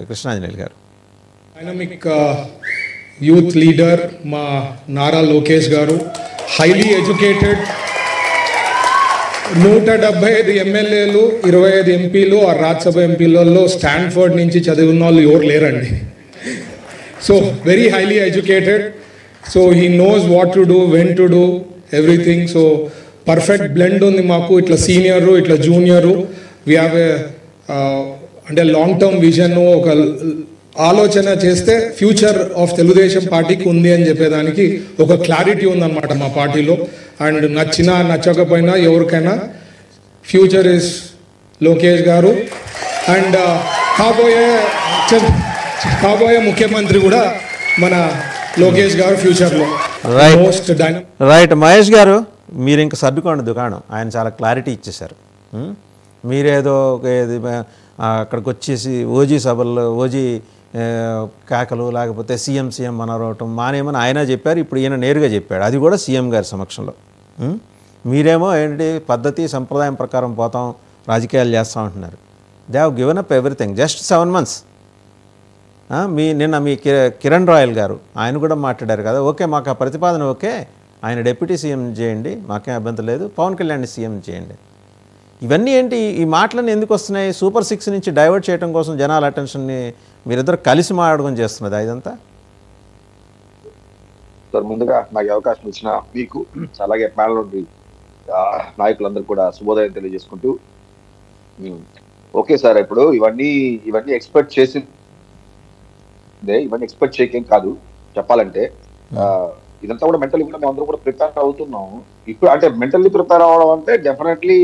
కృష్ణాంజనేయులు గారు. Dynamic youth leader మా నారా లోకేష్ గారు, హైలీ ఎడ్యుకేటెడ్, 175 ఎమ్మెల్యేలు, 25 ఎంపీలు, ఆ రాజ్యసభ ఎంపీలలో స్టాన్ఫర్డ్ నుంచి చదివిన వాళ్ళు ఎవరు లేరండి. So very highly educated, so he knows what to do, when to do everything. So perfect blend ఉంది మాకు, ఇట్లా సీనియరు ఇట్లా జూనియరు. వీ హ్యావ్ ఏ అంటే లాంగ్ టర్మ్ విజన్, ఒక ఆలోచన చేస్తే ఫ్యూచర్ ఆఫ్ తెలుగుదేశం పార్టీకి ఉంది అని చెప్పేదానికి ఒక క్లారిటీ ఉందన్నమాట మా పార్టీలో. అండ్ నచ్చినా నచ్చకపోయినా ఎవరికైనా ఫ్యూచర్ ఇస్ లోకేష్ గారు. అండ్ కాబోయే ముఖ్యమంత్రి కూడా మన లోకేష్ గారు ఫ్యూచర్లో. రైట్ మహేష్ గారు, మీరు ఇంకా సర్దుకోండి దుకాణం. ఆయన చాలా క్లారిటీ ఇచ్చేశారు. మీరేదో అక్కడికి వచ్చేసి ఓజీ సభల్లో ఓజీ కాకలు లేకపోతే సీఎం అనవటం మానేమని ఆయన చెప్పారు. ఇప్పుడు ఈయన నేరుగా చెప్పాడు, అది కూడా సీఎం గారి సమక్షంలో. మీరేమో ఏంటి పద్ధతి సంప్రదాయం ప్రకారం పోతాం, రాజకీయాలు చేస్తాం అంటున్నారు. They have given up everything just 7 months. నిన్న మీ కిరణ్ రాయల్ గారు ఆయన కూడా మాట్లాడారు కదా, ఓకే మాకు ఆ ప్రతిపాదన ఓకే, ఆయన డిప్యూటీ సీఎం చేయండి, మాకేం అభ్యంతరం లేదు, పవన్ కళ్యాణ్ సీఎం చేయండి. ఇవన్నీ ఏంటి, ఈ మాటలన్నీ ఎందుకు వస్తున్నాయి? సూపర్ 6 నుంచి డైవర్ట్ చేయడం కోసం జనాల అటెన్షన్ని మీరిద్దరు కలిసి మాట్లాడుకొని చేస్తున్నది ఇదంతా. సార్ ముందుగా నాకు అవకాశం ఇచ్చిన మీకు, అలాగే ప్యానల్ నుండి నాయకులందరూ కూడా శుభోదయం తెలియజేసుకుంటూ, ఓకే సార్ ఇప్పుడు ఇవన్నీ ఎక్స్పెక్ట్ చేసిందే, ఇవన్నీ ఎక్స్పెక్ట్ చేయకేం కాదు చెప్పాలంటే. ఇదంతా కూడా మెంటల్లీ కూడా మేము అందరూ కూడా ప్రిపేర్ అవుతున్నాం. ఇప్పుడు అంటే మెంటల్లీ ప్రిపేర్ అవ్వడం అంటే డెఫినెట్లీ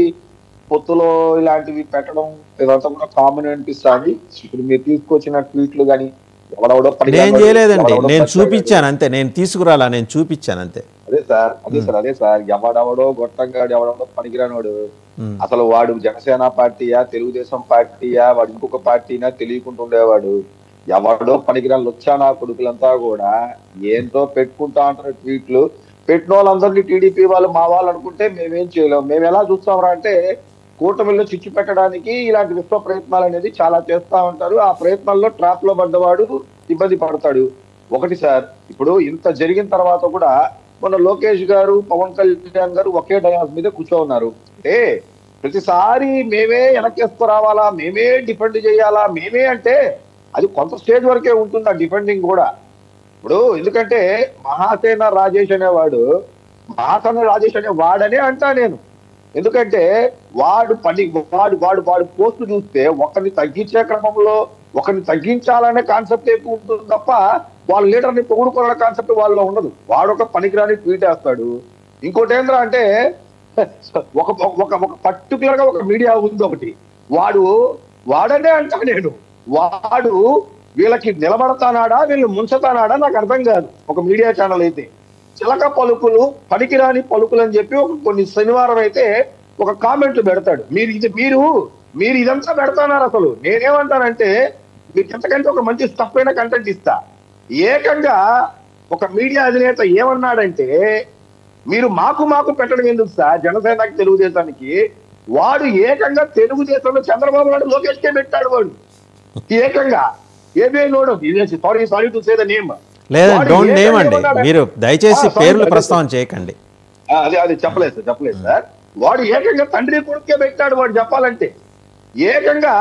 పొత్తులో ఇలాంటివి పెట్టడం ఇదంతా కూడా కామన్ అనిపిస్తుంది. ఇప్పుడు మీరు తీసుకొచ్చిన ట్వీట్లు కానీ నేను చేయలేదండి, నేను చూపించాను అంతే, నేను తీసుకురాలా, నేను చూపించాను అంతే. అదే సార్ ఎవడెవడో గొట్టంగాడు ఎవడెవడో పనికిరానోడు, అసలు వాడు జనసేన పార్టీయా తెలుగుదేశం పార్టీయా వాడు ఇంకొక పార్టీనా తెలియకుంటుండేవాడు. ఎవడో పనికిరాని లొచ్చానా కొడుకులంతా కూడా ఏంటో పెట్టుకుంటా అంటారు ట్వీట్లు. పెట్టిన వాళ్ళందరినీ టీడీపీ వాళ్ళు మా వాళ్ళు అనుకుంటే మేమేం చేయలేము. మేము ఎలా చూస్తామరా అంటే కూటమిలో చిచ్చు పెట్టడానికి ఇలాంటి విశ్వ ప్రయత్నాలు అనేది చాలా చేస్తా ఉంటారు. ఆ ప్రయత్నాల్లో ట్రాప్ లో పడ్డవాడు ఇబ్బంది పడతాడు. ఒకటి సార్, ఇప్పుడు ఇంత జరిగిన తర్వాత కూడా మొన్న లోకేష్ గారు పవన్ కళ్యాణ్ గారు ఒకే డయాస్ మీద కూర్చోన్నారు. అంటే ప్రతిసారి మేమే వెనక్కేసుకు రావాలా, మేమే డిఫెండ్ చేయాలా, మేమే అంటే అది కొంత స్టేజ్ వరకే ఉంటుంది ఆ డిఫెండింగ్ కూడా. ఇప్పుడు ఎందుకంటే మహాసేన రాజేష్ అనేవాడు మహాసేన రాజేష్ అనే వాడనే అంటా నేను. ఎందుకంటే వాడు పోస్టు చూస్తే ఒకరిని తగ్గించే క్రమంలో ఒకరిని తగ్గించాలనే కాన్సెప్ట్ ఎక్కువ ఉంటుంది తప్ప వాళ్ళ లీడర్ని పొగుడుకోవాలనే కాన్సెప్ట్ వాళ్ళలో ఉండదు. వాడు ఒక పనికిరాని ట్వీట్ వేస్తాడు. ఇంకోటి ఏంద్రా అంటే ఒక పర్టికులర్ గా ఒక మీడియా ఉంది ఒకటి, వాడనే అంటా నేను. వాడు వీళ్ళకి నిలబడతానాడా వీళ్ళు ముంచతానాడా నాకు అర్థం కాదు. ఒక మీడియా ఛానల్ అయితే చిలక పలుకులు పనికిరాని పలుకులు అని చెప్పి కొన్ని శనివారం అయితే ఒక కామెంట్లు పెడతాడు. మీరు ఇదంతా పెడతానారు. అసలు నేనేమంటానంటే మీకు ఎంతకంటే ఒక మంచి స్టఫ్ అయిన కంటెంట్ ఇస్తా. ఏకంగా ఒక మీడియా అధినేత ఏమన్నాడంటే మీరు మాకు పెట్టడం ఎందుకు సార్ జనసేనకి తెలుగుదేశానికి. వాడు ఏకంగా తెలుగుదేశంలో చంద్రబాబు నాయుడు లోకేష్కే పెట్టాడు. వాడు ఏకంగా ఏబిఐ node sorry to say the name మీరు దయచేసి పేర్లు ప్రస్తావన చేయకండి. అది చెప్పలేదు సార్. వాడు ఏకంగా తండ్రి కొడుకే పెట్టాడు. వాడు చెప్పాలంటే ఏకంగా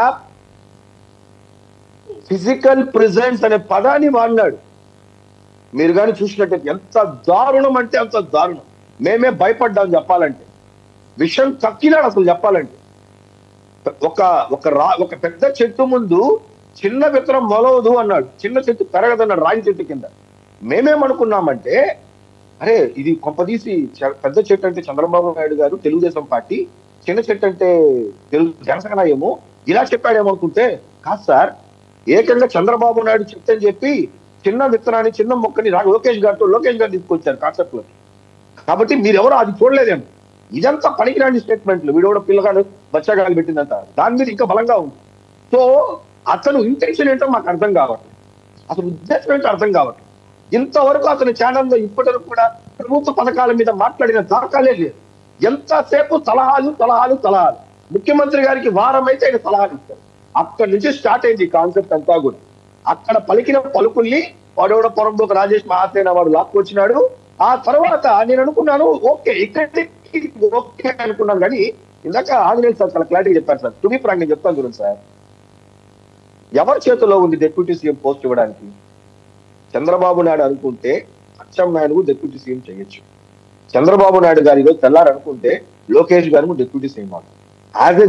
ఫిజికల్ ప్రెజెన్స్ అనే పదాన్ని వాడినాడు. మీరు కానీ చూసినట్టు ఎంత దారుణం అంటే అంత దారుణం. మేమే భయపడ్డాం చెప్పాలంటే. విషయం తక్కినాడు అసలు చెప్పాలంటే. ఒక పెద్ద చెట్టు ముందు చిన్న విత్తనం మొలవదు అన్నాడు, చిన్న చెట్టు పెరగదన్నాడు రాగి చెట్టు కింద. మేమేమనుకున్నామంటే అరే ఇది కొంపదీసి పెద్ద చెట్టు అంటే చంద్రబాబు నాయుడు గారు తెలుగుదేశం పార్టీ, చిన్న చెట్టు అంటే జనసేన ఏమో ఇలా చెప్పాడేమనుకుంటే కాదు సార్. ఏకంగా చంద్రబాబు నాయుడు చెట్టు అని చెప్పి చిన్న విత్తనాన్ని చిన్న మొక్కని లోకేష్ గారు తీసుకొచ్చారు కాన్సెప్ట్ లోకి. కాబట్టి మీరెవరో అది చూడలేదేమో. ఇదంతా పనికిరాని స్టేట్మెంట్లు. వీడు కూడా పిల్లగాడు బచ్చగాలు పెట్టిందంట, దాని మీద ఇంకా బలంగా ఉంది. సో అతను ఇంటెన్షన్ ఏంటో మాకు అర్థం కావట్లేదు, అసలు ఉద్దేశం ఏంటో అర్థం కావట్లేదు. ఇంతవరకు అతని ఛానల్లో ఇప్పటివరకు కూడా ప్రభుత్వ పథకాల మీద మాట్లాడిన దాఖలే లేదు. ఎంతసేపు సలహాలు. ముఖ్యమంత్రి గారికి వారం అయితే ఆయన సలహాలు ఇస్తారు, అక్కడి నుంచి స్టార్ట్ అయింది ఈ కాన్సెప్ట్ అంతా కూడా. అక్కడ పలికిన పలుకుల్ని వాడెవడ పొరంలోకి రాజేష్ మహాసేన వాడు లాక్కొచ్చినాడు. ఆ తర్వాత నేను అనుకున్నాను ఓకే ఇక్కడికి ఓకే అనుకున్నాను, కానీ ఇందాక ఆంజనేయులు సార్ చాలా క్లారిటీ చెప్పారు సార్. టు బి ఫ్రాంక్ నేను చెప్తాను చూడండి సార్, ఎవరి చేతిలో ఉంది డిప్యూటీ సీఎం పోస్ట్ ఇవ్వడానికి? చంద్రబాబు నాయుడు అనుకుంటే అచ్చెన్నాయుడు డిప్యూటీ సీఎం చేయొచ్చు. చంద్రబాబు నాయుడు గారి ఈరోజు తెల్లారనుకుంటే లోకేష్ గారు డిప్యూటీ సీఎం అవుతారు. యాజ్ ఏ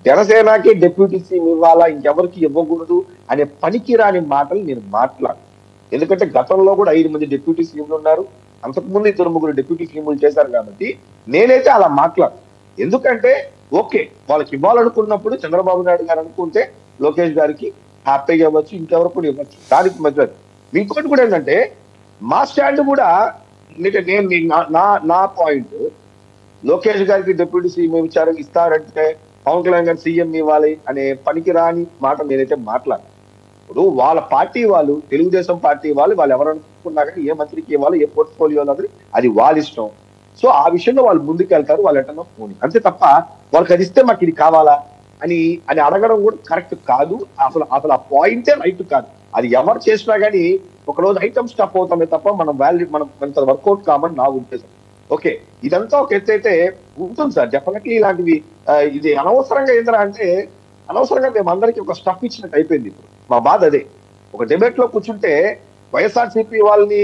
జనసేనకి డిప్యూటీ సీఎం ఇవ్వాలా, ఇంకెవరికి ఇవ్వకూడదు అనే పనికిరాని మాటలు నేను మాట్లాడు. ఎందుకంటే గతంలో కూడా 5 మంది డిప్యూటీ సీఎంలు ఉన్నారు, అంతకుముందు 2-3 డిప్యూటీ సీఎంలు చేశారు. కాబట్టి నేనైతే అలా మాట్లాడు. ఎందుకంటే ఓకే వాళ్ళకి ఇవ్వాలనుకున్నప్పుడు చంద్రబాబు నాయుడు గారు అనుకుంటే లోకేష్ గారికి హ్యాపీగా ఇవ్వచ్చు, ఇంకెవరికి కూడా ఇవ్వచ్చు. దానికి మధ్య ఇంకోటి కూడా ఏంటంటే మా స్టాండ్ కూడా నా పాయింట్, లోకేష్ గారికి డిప్యూటీ సీఎం ఇస్తారంటే పవన్ కళ్యాణ్ గారు సీఎం ఇవ్వాలి అనే పనికిరాని మాట నేనైతే మాట్లాడు. ఇప్పుడు వాళ్ళ పార్టీ వాళ్ళు, తెలుగుదేశం పార్టీ వాళ్ళు ఎవరు అనుకున్నా కానీ ఏ మంత్రికి ఇవ్వాలి, ఏ పోర్ట్ఫోలియో అన్నది అది వాళ్ళ ఇష్టం. సో ఆ విషయంలో వాళ్ళు ముందుకెళ్తారు, వాళ్ళు ఎటన్నా పోనీ అంతే తప్ప వాళ్ళకి అది ఇస్తే మాకు ఇది కావాలా అని అడగడం కూడా కరెక్ట్ కాదు. అసలు ఆ పాయింటే రైట్ కాదు. అది ఎవరు చేసినా కానీ ఒకరోజు ఐటమ్ స్టాప్ అవుతామే తప్ప మనం కొంత వర్కౌట్ కామని నా ఉద్దేశం. ఓకే ఇదంతా ఒక ఎత్తు అయితే ఉంటుంది సార్, డెఫినెట్లీ ఇలాంటివి ఇది అనవసరంగా ఏంటంటే అంటే అనవసరంగా మేము అందరికీ ఒక స్టఫ్ ఇచ్చినట్టు అయిపోయింది. ఇప్పుడు మా బాధ అదే. ఒక డిబేట్ లో కూర్చుంటే వైఎస్ఆర్సీపీ వాళ్ళని